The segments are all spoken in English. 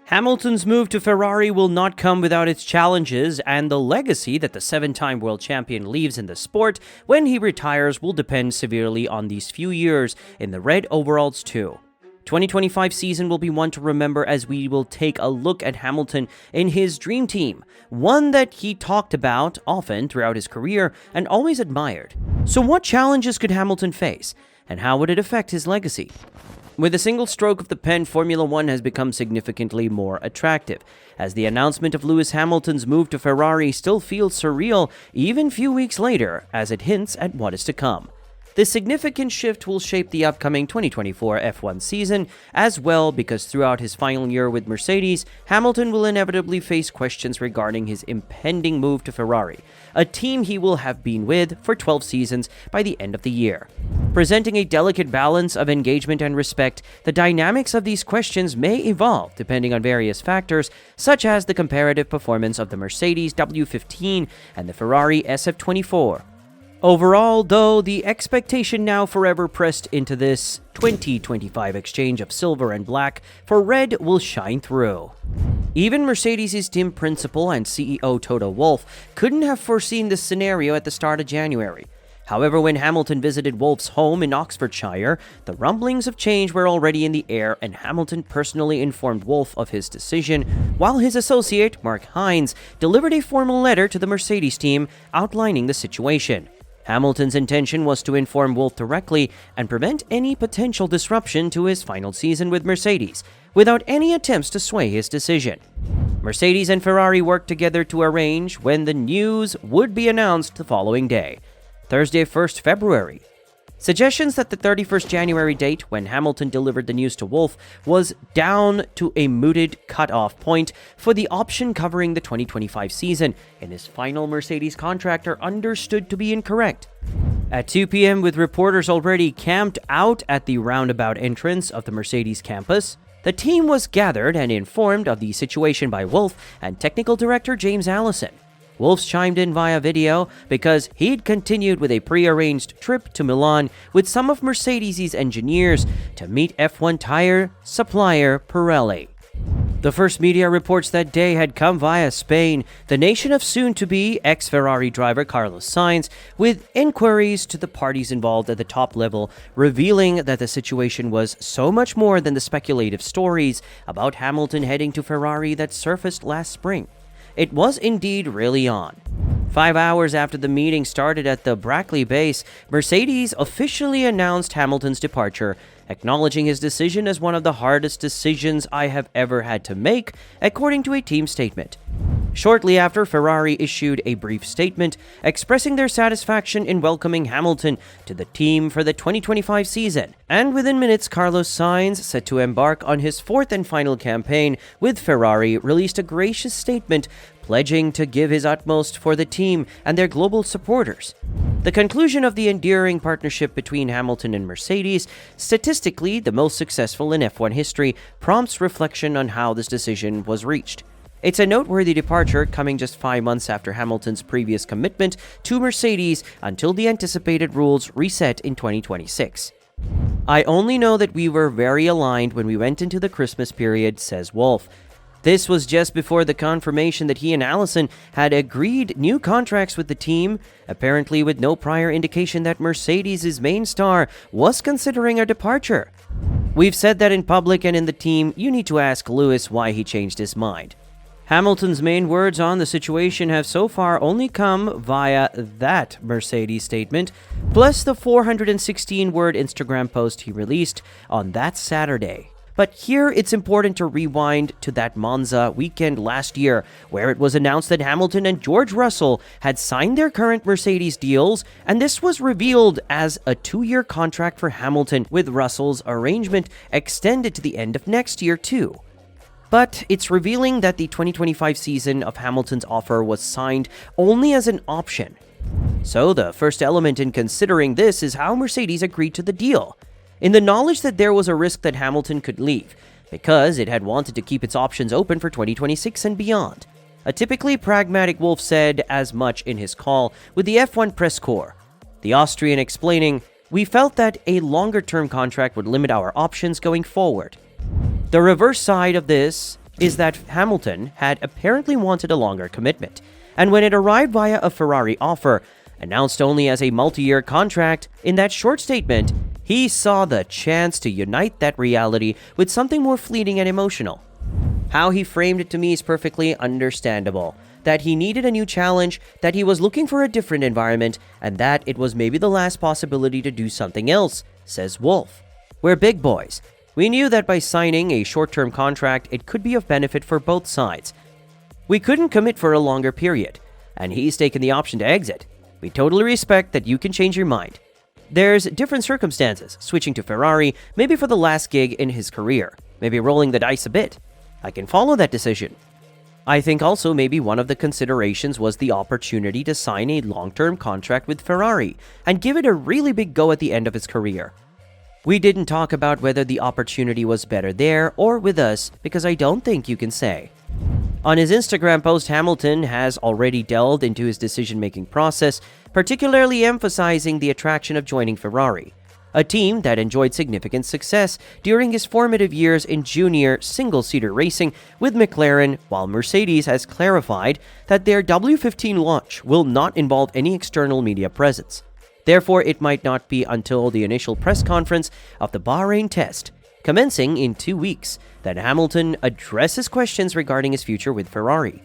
Hamilton's move to Ferrari will not come without its challenges, and the legacy that the seven-time world champion leaves in the sport when he retires will depend severely on these few years in the red overalls too. 2025 season will be one to remember as we will take a look at Hamilton in his dream team, one that he talked about often throughout his career and always admired. So what challenges could Hamilton face, and how would it affect his legacy? With a single stroke of the pen, Formula One has become significantly more attractive, as the announcement of Lewis Hamilton's move to Ferrari still feels surreal even few weeks later, as it hints at what is to come. This significant shift will shape the upcoming 2024 F1 season as well, because throughout his final year with Mercedes, Hamilton will inevitably face questions regarding his impending move to Ferrari, a team he will have been with for 12 seasons by the end of the year. Presenting a delicate balance of engagement and respect, the dynamics of these questions may evolve depending on various factors, such as the comparative performance of the Mercedes W15 and the Ferrari SF24. Overall, though, the expectation now forever pressed into this 2025 exchange of silver and black for red will shine through. Even Mercedes' team principal and CEO Toto Wolff couldn't have foreseen this scenario at the start of January. However, when Hamilton visited Wolff's home in Oxfordshire, the rumblings of change were already in the air, and Hamilton personally informed Wolff of his decision, while his associate, Mark Hines, delivered a formal letter to the Mercedes team outlining the situation. Hamilton's intention was to inform Wolff directly and prevent any potential disruption to his final season with Mercedes, without any attempts to sway his decision. Mercedes and Ferrari worked together to arrange when the news would be announced the following day, Thursday, 1st February. Suggestions that the 31st January date, when Hamilton delivered the news to Wolff, was down to a mooted cutoff point for the option covering the 2025 season in his final Mercedes contract are understood to be incorrect. At 2 p.m., with reporters already camped out at the roundabout entrance of the Mercedes campus, the team was gathered and informed of the situation by Wolff and technical director James Allison. Wolff chimed in via video because he'd continued with a pre-arranged trip to Milan with some of Mercedes' engineers to meet F1 tire supplier Pirelli. The first media reports that day had come via Spain, the nation of soon-to-be ex-Ferrari driver Carlos Sainz, with inquiries to the parties involved at the top level, revealing that the situation was so much more than the speculative stories about Hamilton heading to Ferrari that surfaced last spring. It was indeed really on. 5 hours after the meeting started at the Brackley base, Mercedes officially announced Hamilton's departure, acknowledging his decision as one of the hardest decisions I have ever had to make, according to a team statement. Shortly after, Ferrari issued a brief statement expressing their satisfaction in welcoming Hamilton to the team for the 2025 season. And within minutes, Carlos Sainz, set to embark on his fourth and final campaign with Ferrari, released a gracious statement pledging to give his utmost for the team and their global supporters. The conclusion of the endearing partnership between Hamilton and Mercedes, statistically the most successful in F1 history, prompts reflection on how this decision was reached. It's a noteworthy departure, coming just 5 months after Hamilton's previous commitment to Mercedes until the anticipated rules reset in 2026. I only know that we were very aligned when we went into the Christmas period, says Wolff. This was just before the confirmation that he and Allison had agreed new contracts with the team, apparently with no prior indication that Mercedes' main star was considering a departure. We've said that in public and in the team. You need to ask Lewis why he changed his mind. Hamilton's main words on the situation have so far only come via that Mercedes statement, plus the 416-word Instagram post he released on that Saturday. But here it's important to rewind to that Monza weekend last year, where it was announced that Hamilton and George Russell had signed their current Mercedes deals, and this was revealed as a 2-year contract for Hamilton, with Russell's arrangement extended to the end of next year too. But it's revealing that the 2025 season of Hamilton's offer was signed only as an option. So the first element in considering this is how Mercedes agreed to the deal, in the knowledge that there was a risk that Hamilton could leave, because it had wanted to keep its options open for 2026 and beyond. A typically pragmatic Wolff said as much in his call with the F1 press corps, the Austrian explaining, "We felt that a longer-term contract would limit our options going forward." The reverse side of this is that Hamilton had apparently wanted a longer commitment, and when it arrived via a Ferrari offer, announced only as a multi-year contract, in that short statement, he saw the chance to unite that reality with something more fleeting and emotional. How he framed it to me is perfectly understandable. That he needed a new challenge, that he was looking for a different environment, and that it was maybe the last possibility to do something else, says Wolff. We're big boys. We knew that by signing a short-term contract, it could be of benefit for both sides. We couldn't commit for a longer period, and he's taken the option to exit. We totally respect that you can change your mind. There's different circumstances, switching to Ferrari, maybe for the last gig in his career, maybe rolling the dice a bit. I can follow that decision. I think also maybe one of the considerations was the opportunity to sign a long-term contract with Ferrari and give it a really big go at the end of his career. We didn't talk about whether the opportunity was better there or with us because I don't think you can say. On his Instagram post, Hamilton has already delved into his decision-making process, particularly emphasizing the attraction of joining Ferrari, a team that enjoyed significant success during his formative years in junior single-seater racing with McLaren, while Mercedes has clarified that their W15 launch will not involve any external media presence. Therefore, it might not be until the initial press conference of the Bahrain test, commencing in 2 weeks, that Hamilton addresses questions regarding his future with Ferrari.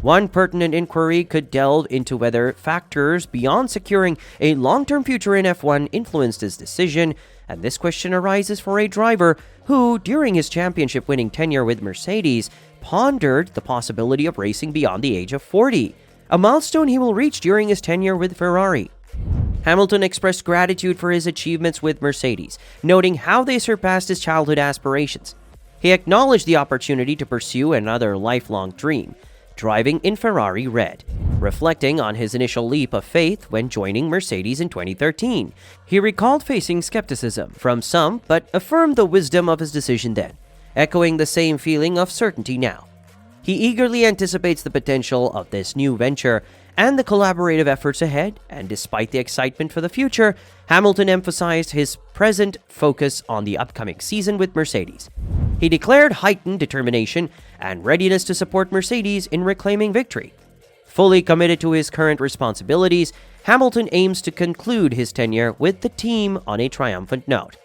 One pertinent inquiry could delve into whether factors beyond securing a long-term future in F1 influenced his decision, and this question arises for a driver who, during his championship-winning tenure with Mercedes, pondered the possibility of racing beyond the age of 40, a milestone he will reach during his tenure with Ferrari. Hamilton expressed gratitude for his achievements with Mercedes, noting how they surpassed his childhood aspirations. He acknowledged the opportunity to pursue another lifelong dream, driving in Ferrari Red, reflecting on his initial leap of faith when joining Mercedes in 2013. He recalled facing skepticism from some, but affirmed the wisdom of his decision then, echoing the same feeling of certainty now. He eagerly anticipates the potential of this new venture and the collaborative efforts ahead, and despite the excitement for the future, Hamilton emphasized his present focus on the upcoming season with Mercedes. He declared heightened determination and readiness to support Mercedes in reclaiming victory. Fully committed to his current responsibilities, Hamilton aims to conclude his tenure with the team on a triumphant note.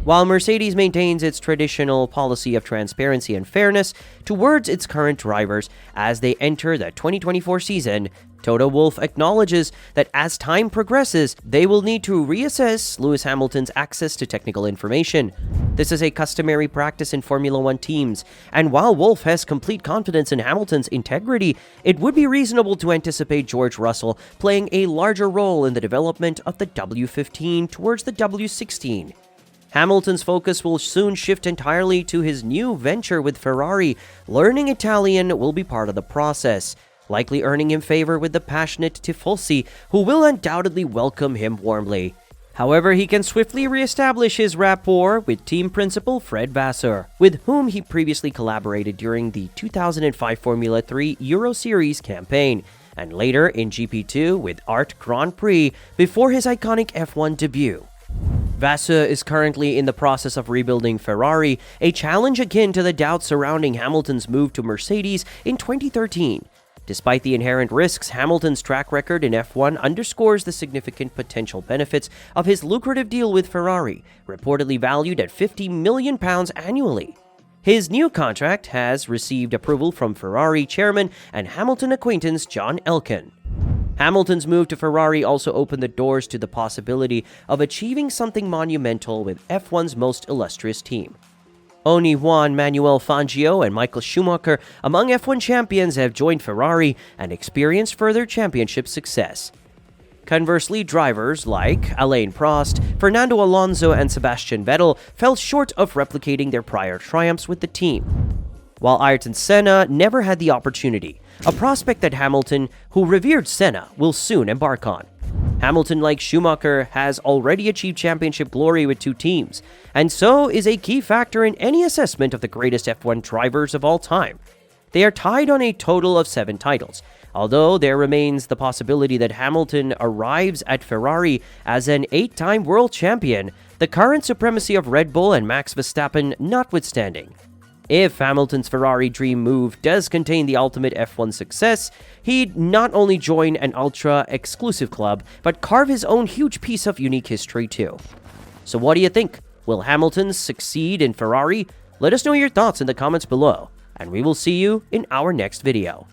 While Mercedes maintains its traditional policy of transparency and fairness towards its current drivers as they enter the 2024 season, Toto Wolff acknowledges that as time progresses, they will need to reassess Lewis Hamilton's access to technical information. This is a customary practice in Formula One teams, and while Wolff has complete confidence in Hamilton's integrity, it would be reasonable to anticipate George Russell playing a larger role in the development of the W15 towards the W16. Hamilton's focus will soon shift entirely to his new venture with Ferrari. Learning Italian will be part of the process, likely earning him favor with the passionate tifosi, who will undoubtedly welcome him warmly. However, he can swiftly re-establish his rapport with team principal Fred Vasseur, with whom he previously collaborated during the 2005 Formula 3 Euro Series campaign, and later in GP2 with Art Grand Prix before his iconic F1 debut. Vasseur is currently in the process of rebuilding Ferrari, a challenge akin to the doubts surrounding Hamilton's move to Mercedes in 2013. Despite the inherent risks, Hamilton's track record in F1 underscores the significant potential benefits of his lucrative deal with Ferrari, reportedly valued at £50 million annually. His new contract has received approval from Ferrari chairman and Hamilton acquaintance John Elkann. Hamilton's move to Ferrari also opened the doors to the possibility of achieving something monumental with F1's most illustrious team. Only Juan Manuel Fangio and Michael Schumacher, among F1 champions, have joined Ferrari and experienced further championship success. Conversely, drivers like Alain Prost, Fernando Alonso, and Sebastian Vettel fell short of replicating their prior triumphs with the team, while Ayrton Senna never had the opportunity, a prospect that Hamilton, who revered Senna, will soon embark on. Hamilton, like Schumacher, has already achieved championship glory with two teams, and so is a key factor in any assessment of the greatest F1 drivers of all time. They are tied on a total of 7 titles, although there remains the possibility that Hamilton arrives at Ferrari as an 8-time world champion, the current supremacy of Red Bull and Max Verstappen notwithstanding. If Hamilton's Ferrari dream move does contain the ultimate F1 success, he'd not only join an ultra-exclusive club, but carve his own huge piece of unique history too. So what do you think? Will Hamilton succeed in Ferrari? Let us know your thoughts in the comments below, and we will see you in our next video.